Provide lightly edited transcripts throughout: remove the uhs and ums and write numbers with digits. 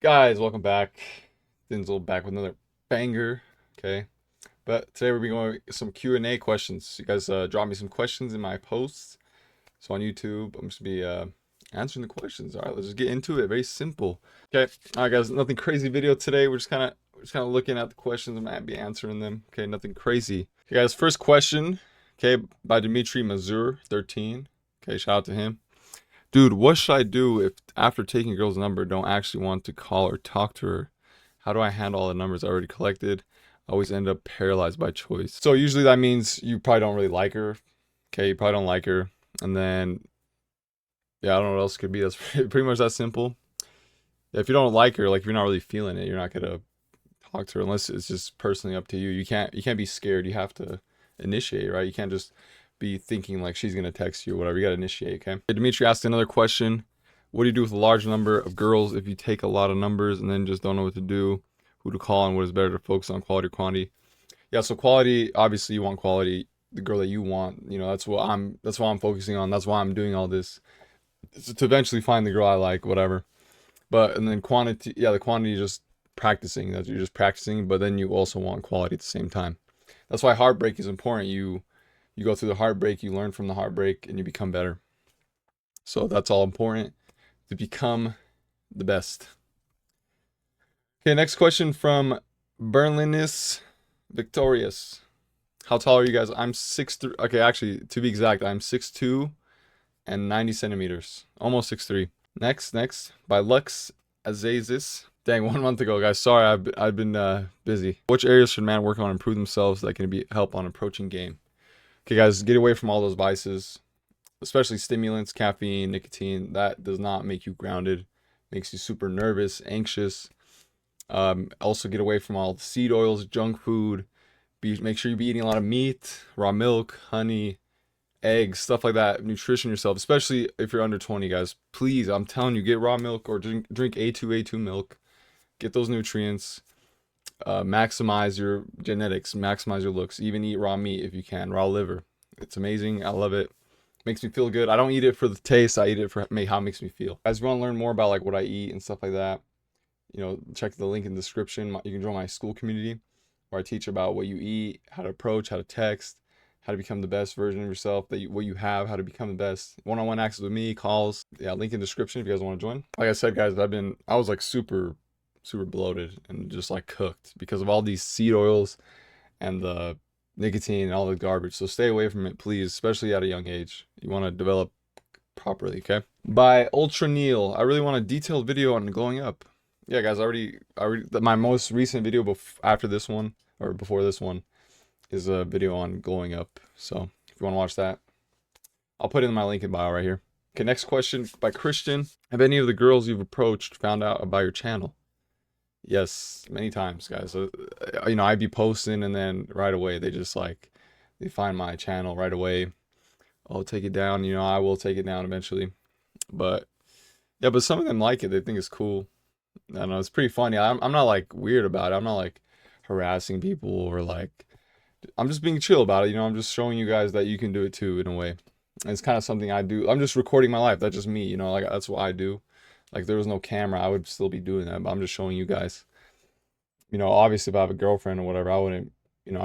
Guys, welcome back. Denzel back with another banger. Okay, but today we're going some Q&A questions. You guys drop me some questions in my posts. So on YouTube, I'm just gonna be answering the questions. All right, let's just get into it. Very simple. Okay, all right, guys. Nothing crazy video today. We're just kind of looking at the questions. I'm gonna be answering them. Okay, nothing crazy. Okay, guys. First question. Okay, by Dimitri Mazur 13. Okay, shout out to him. Dude, what should I do if after taking a girl's number don't actually want to call or talk to her? How do I handle all the numbers I already collected? I always end up paralyzed by choice. So usually that means you probably don't really like her. Okay, you probably don't like her. And then yeah, I don't know what else it could be. That's pretty much that simple. Yeah, if you don't like her, like if you're not really feeling it, you're not gonna talk to her unless it's just personally up to you. You can't be scared. You have to initiate, right? You can't just be thinking like she's gonna text you or whatever. You gotta initiate, okay? Dimitri asked another question. What do you do with a large number of girls if you take a lot of numbers and then just don't know what to do, who to call, and what is better to focus on, quality or quantity? Yeah, so quality, obviously you want quality, the girl that you want. That's what I'm focusing on. That's why I'm doing all this. It's to eventually find the girl I like, whatever. But and then quantity, yeah, the quantity is just practicing. That you're just practicing, but then you also want quality at the same time. That's why heartbreak is important. You go through the heartbreak, you learn from the heartbreak, and you become better. So that's all important to become the best. Okay, next question from Berlinis Victorious. How tall are you guys? I'm 6'3". Okay, actually, to be exact, I'm 6'2" and 90 centimeters, almost 6'3". Next, by Lux Azazis. Dang, 1 month ago, guys. Sorry, I've been busy. Which areas should man work on to improve themselves that can be help on approaching game? Okay, guys, get away from all those vices, especially stimulants, caffeine, nicotine. That does not make you grounded. Makes you super nervous, anxious. Also, get away from all the seed oils, junk food. Make sure you be eating a lot of meat, raw milk, honey, eggs, stuff like that. Nutrition yourself, especially if you're under 20, guys. Please, I'm telling you, get raw milk or drink A2 milk. Get those nutrients. Maximize your genetics, maximize your looks. Even eat raw meat if you can, raw liver. It's amazing. I love it. Makes me feel good. I don't eat it for the taste. I eat it for how it makes me feel. Guys, if you want to learn more about like what I eat and stuff like that, check the link in the description. You can join my school community where I teach about what you eat, how to approach, how to text, how to become the best version of yourself, what you have, how to become the best. One-on-one access with me, calls. Yeah, link in the description if you guys want to join. Like I said, guys, I was like super bloated and just like cooked because of all these seed oils and the nicotine and all the garbage. So stay away from it, please, especially at a young age. You want to develop properly, okay? By Ultra Neil, I really want a detailed video on glowing up. Yeah, guys, my most recent video after this one or before this one is a video on glowing up. So if you want to watch that, I'll put it in my link in bio right here. Okay, next question by Christian. Have any of the girls you've approached found out about your channel? Yes, many times, guys. So, I'd be posting and then right away they find my channel right away. I'll take it down. I will take it down eventually. But yeah, but some of them like it. They think it's cool. I don't know. It's pretty funny. I'm not like weird about it. I'm not like harassing people or like I'm just being chill about it. I'm just showing you guys that you can do it too in a way. And it's kind of something I do. I'm just recording my life. That's just me. Like that's what I do. Like if there was no camera, I would still be doing that. But I'm just showing you guys. Obviously if I have a girlfriend or whatever, I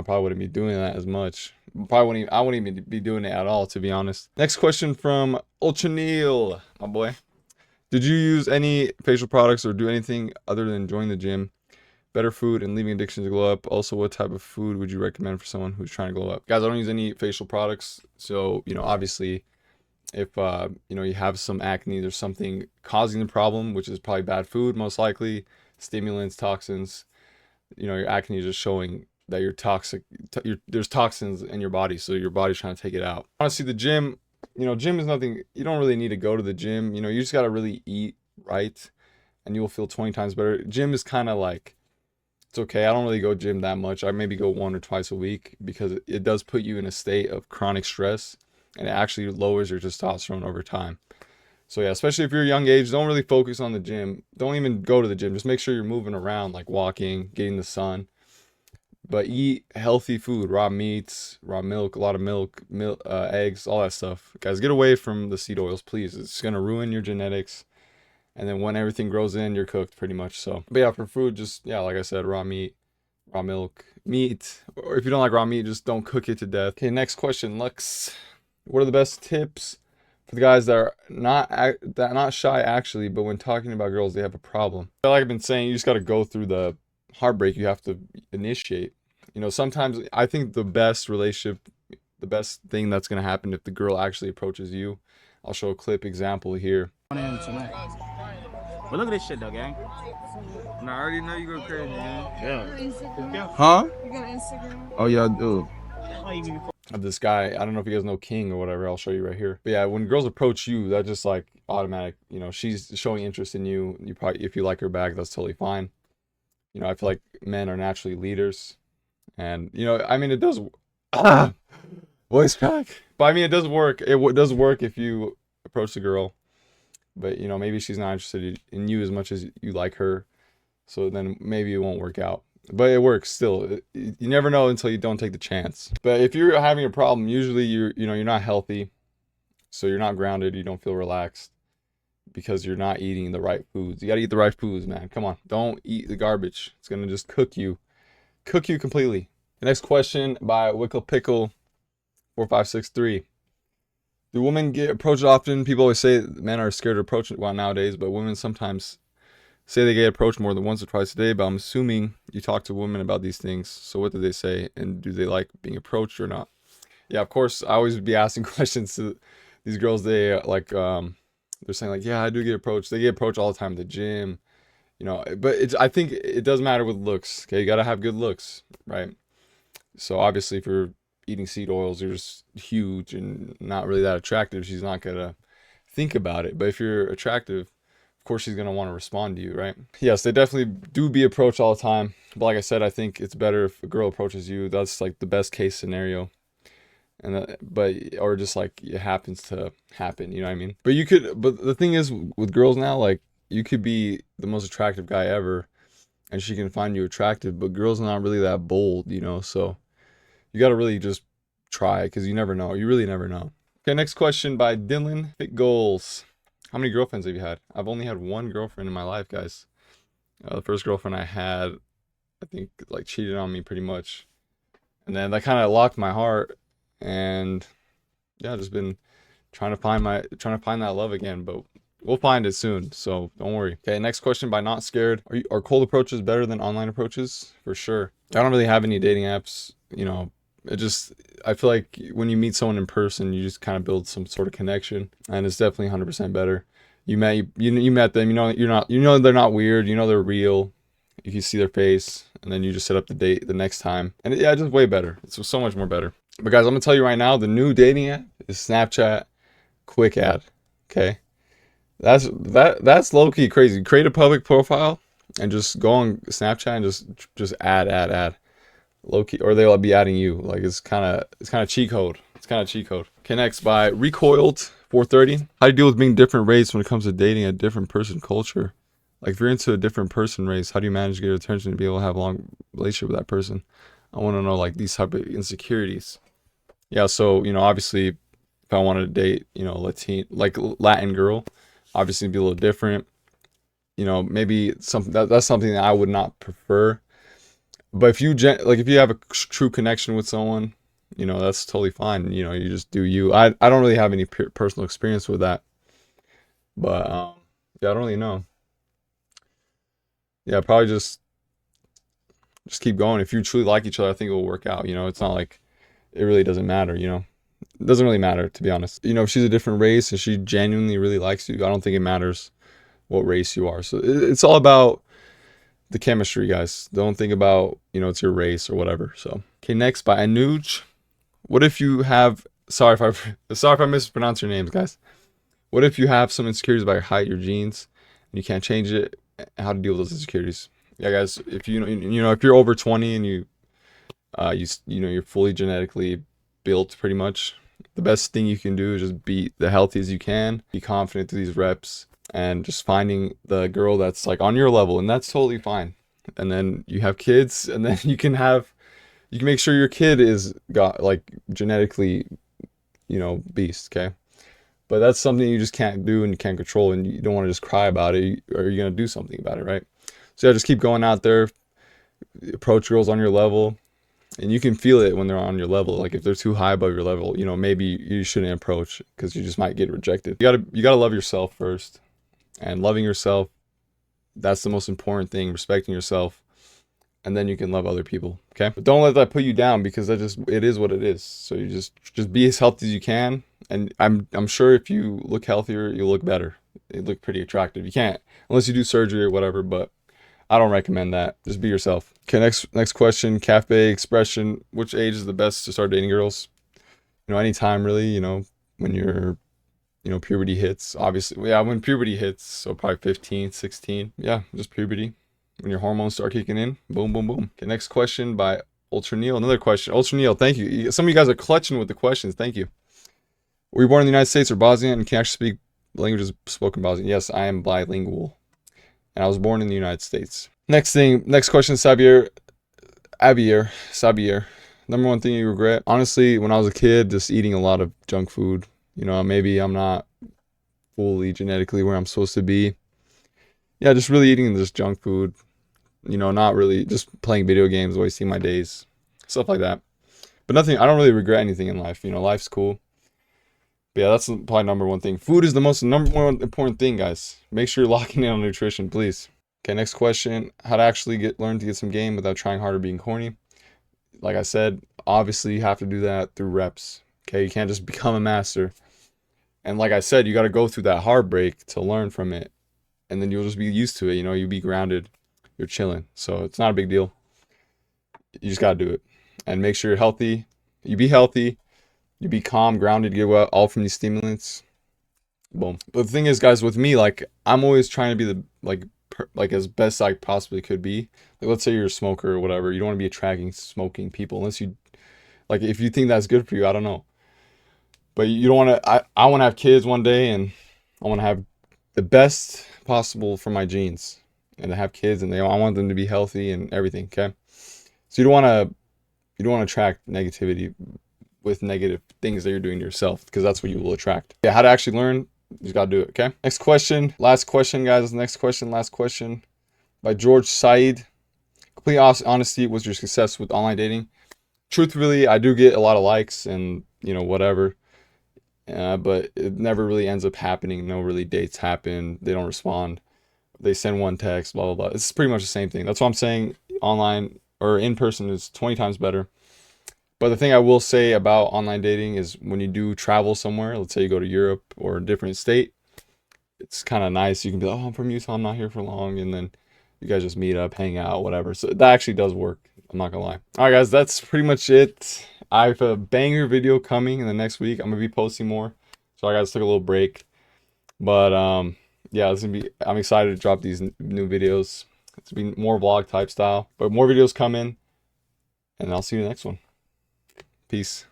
probably wouldn't be doing that as much. I wouldn't even be doing it at all, to be honest. Next question from Ultra Neil, my boy. Did you use any facial products or do anything other than join the gym? Better food and leaving addiction to glow up. Also, what type of food would you recommend for someone who's trying to glow up? Guys, I don't use any facial products. So, obviously, if, you have some acne, there's something causing the problem, which is probably bad food, most likely, stimulants, toxins. Your acne is just showing that you're toxic. There's toxins in your body, so your body's trying to take it out. Honestly, the gym, gym is nothing. You don't really need to go to the gym. You just got to really eat right and you will feel 20 times better. Gym is kind of like, it's okay. I don't really go gym that much. I maybe go 1 or 2 times a week because it does put you in a state of chronic stress and it actually lowers your testosterone over time. So yeah, especially if you're a young age, don't really focus on the gym. Don't even go to the gym. Just make sure you're moving around, like walking, getting the sun. But eat healthy food, raw meats, raw milk, a lot of milk, eggs, all that stuff. Guys, get away from the seed oils, please. It's gonna ruin your genetics. And then when everything grows in, you're cooked pretty much. So, but yeah, for food, just, yeah, like I said, raw meat, raw milk, meat. Or if you don't like raw meat, just don't cook it to death. Okay, next question, Lux. What are the best tips for the guys that are not shy actually, but when talking about girls, they have a problem? Like I've been saying, you just got to go through the heartbreak. You have to initiate. You know, sometimes I think the best relationship, the best thing that's going to happen if the girl actually approaches you. I'll show a clip example here. But look at this shit though, gang. Nah, I already know you go crazy, man. Yeah. Huh? You got Instagram? Oh, yeah, I do. Of this guy, I don't know if you guys know King or whatever, I'll show you right here. But yeah, when girls approach you, that's just like automatic. You know, she's showing interest in you. You probably, if you like her back, that's totally fine. You know, I feel like men are naturally leaders. And, you know, I mean, it does... voice crack. But I mean, it does work. It does work if you approach the girl. But, you know, maybe she's not interested in you as much as you like her. So then maybe it won't work out. But it works still. You never know until you don't take the chance. But if you're having a problem, usually you're not healthy. So you're not grounded. You don't feel relaxed. Because you're not eating the right foods. You got to eat the right foods, man. Come on. Don't eat the garbage. It's going to just cook you. Cook you completely. The next question by Wickle Pickle 4563. Do women get approached often? People always say men are scared to approach nowadays, but women sometimes say they get approached more than once or twice a day. But I'm assuming you talk to women about these things. So what do they say? And do they like being approached or not? Yeah, of course, I always be asking questions to these girls. They like, they're saying like, yeah, I do get approached. They get approached all the time at the gym, you know. But I think it does matter with looks. Okay, you gotta have good looks, right? So obviously, if you're eating seed oils, you're just huge and not really that attractive, she's not gonna think about it. But if you're attractive, of course she's gonna want to respond to you, right? Yes, they definitely do be approached all the time. But like I said, I think it's better if a girl approaches you. That's like the best case scenario. And or just like it happens to happen, you know what I mean? But the thing is with girls now, like you could be the most attractive guy ever and she can find you attractive, but girls are not really that bold, you know? So you got to really just try because you never know. You really never know. Okay, next question by Dylan. Fit goals. How many girlfriends have you had? I've only had one girlfriend in my life, guys. The first girlfriend I had, I think, like cheated on me pretty much. And then that kind of locked my heart. And yeah, just been trying to find that love again, but we'll find it soon. So don't worry. Okay, next question by Not Scared. Are cold approaches better than online approaches? For sure. I don't really have any dating apps, you know. I feel like when you meet someone in person, you just kind of build some sort of connection, and it's definitely 100% better. You met them, you know they're not weird, you know they're real. If you see their face, and then you just set up the date the next time, and yeah, just way better. It's so much more better. But guys, I'm gonna tell you right now, the new dating app is Snapchat Quick Add. Okay, that's low key crazy. Create a public profile and just go on Snapchat and just add. Low key, or they'll be adding you. Like it's kind of cheat code. It's kind of cheat code. Okay, next by Recoiled 430. How do you deal with being different race when it comes to dating a different person culture? Like if you're into a different person race, how do you manage to get attention to be able to have a long relationship with that person? I want to know like these type of insecurities. Yeah, so you know, obviously, if I wanted to date, you know, Latin girl, obviously it'd be a little different. You know, maybe that's something that I would not prefer. But if you have a true connection with someone, you know, that's totally fine. You know, you just do you. I don't really have any personal experience with that. But yeah, I don't really know. Yeah, probably just keep going. If you truly like each other, I think it will work out. You know, it's not like it really doesn't matter, you know. It doesn't really matter, to be honest. You know, if she's a different race and she genuinely really likes you, I don't think it matters what race you are. So it's all about the chemistry, guys. Don't think about, you know, it's your race or whatever. So okay, next by Anuj. What if you have sorry if I mispronounce your names, guys. What if you have some insecurities about your height, your genes, and you can't change it? How to deal with those insecurities? Yeah, guys, if you know if you're over 20 and you're fully genetically built pretty much, the best thing you can do is just be the healthiest you can, be confident through these reps, and just finding the girl that's like on your level, and that's totally fine. And then you have kids, and then you can make sure your kid is got like genetically, you know, beast. Okay, But that's something you just can't do and you can't control, and you don't want to just cry about it, or you're gonna do something about it, right? So yeah, just keep going out there, approach girls on your level, and you can feel it when they're on your level. Like if they're too high above your level, you know, maybe you shouldn't approach because you just might get rejected. You gotta love yourself first, and loving yourself, that's the most important thing. Respecting yourself, and then you can love other people. Okay, but don't let that put you down, because it is what it is. So you just be as healthy as you can, and I'm sure if you look healthier, you'll look better. You look pretty attractive. You can't unless you do surgery or whatever, but I don't recommend that. Just be yourself. Okay, next question. Cafe expression. Which age is the best to start dating girls? You know, anytime really. You know, when puberty hits. Obviously, yeah, when puberty hits. So probably 15, 16. Yeah, just puberty. When your hormones start kicking in. Boom, boom, boom. Okay, next question by Ultra Neil. Another question. Ultra Neil, thank you. Some of you guys are clutching with the questions. Thank you. Were you born in the United States or Bosnian and can you actually speak languages spoken Bosnian? Yes, I am bilingual. And I was born in the United States. Next question, Sabir. Number one thing you regret? Honestly, when I was a kid, just eating a lot of junk food. You know, maybe I'm not fully genetically where I'm supposed to be. Yeah, just really eating this junk food. You know, not really just playing video games, wasting my days, stuff like that. But nothing, I don't really regret anything in life. You know, life's cool. But yeah, that's probably number one thing. Food is the number one important thing, guys. Make sure you're locking in on nutrition, please. Okay, next question. How to actually learn to get some game without trying harder, being corny. Like I said, obviously you have to do that through reps. Okay, you can't just become a master. And like I said, you got to go through that heartbreak to learn from it. And then you'll just be used to it. You know, you'll be grounded. You're chilling. So it's not a big deal. You just got to do it. And make sure you're healthy. You be healthy. You be calm, grounded, get all from these stimulants. Boom. But the thing is, guys, with me, like, I'm always trying to be like as best I possibly could be. Like, let's say you're a smoker or whatever. You don't want to be attracting smoking people unless you, like, if you think that's good for you, I don't know. But you don't want to, I want to have kids one day, and I want to have the best possible for my genes, and to have kids, and I want them to be healthy and everything. Okay. So you don't want to attract negativity with negative things that you're doing to yourself, because that's what you will attract. Yeah, how to actually learn, you just gotta do it. Okay, next question, last question, guys. Last question by George Said. Complete honesty, was your success with online dating? Truthfully, I do get a lot of likes and, you know, whatever, but it never really ends up happening. No really dates happen. They don't respond. They send one text, blah blah blah. It's pretty much the same thing. That's why I'm saying online or in person is 20 times better. But the thing I will say about online dating is when you do travel somewhere, let's say you go to Europe or a different state, it's kind of nice. You can be like, oh, I'm from Utah, I'm not here for long. And then you guys just meet up, hang out, whatever. So that actually does work. I'm not gonna lie. All right, guys, that's pretty much it. I have a banger video coming in the next week. I'm gonna be posting more. So I guys took a little break. But yeah, I'm excited to drop these new videos. It's be more vlog type style, but more videos coming, and I'll see you in the next one. Peace.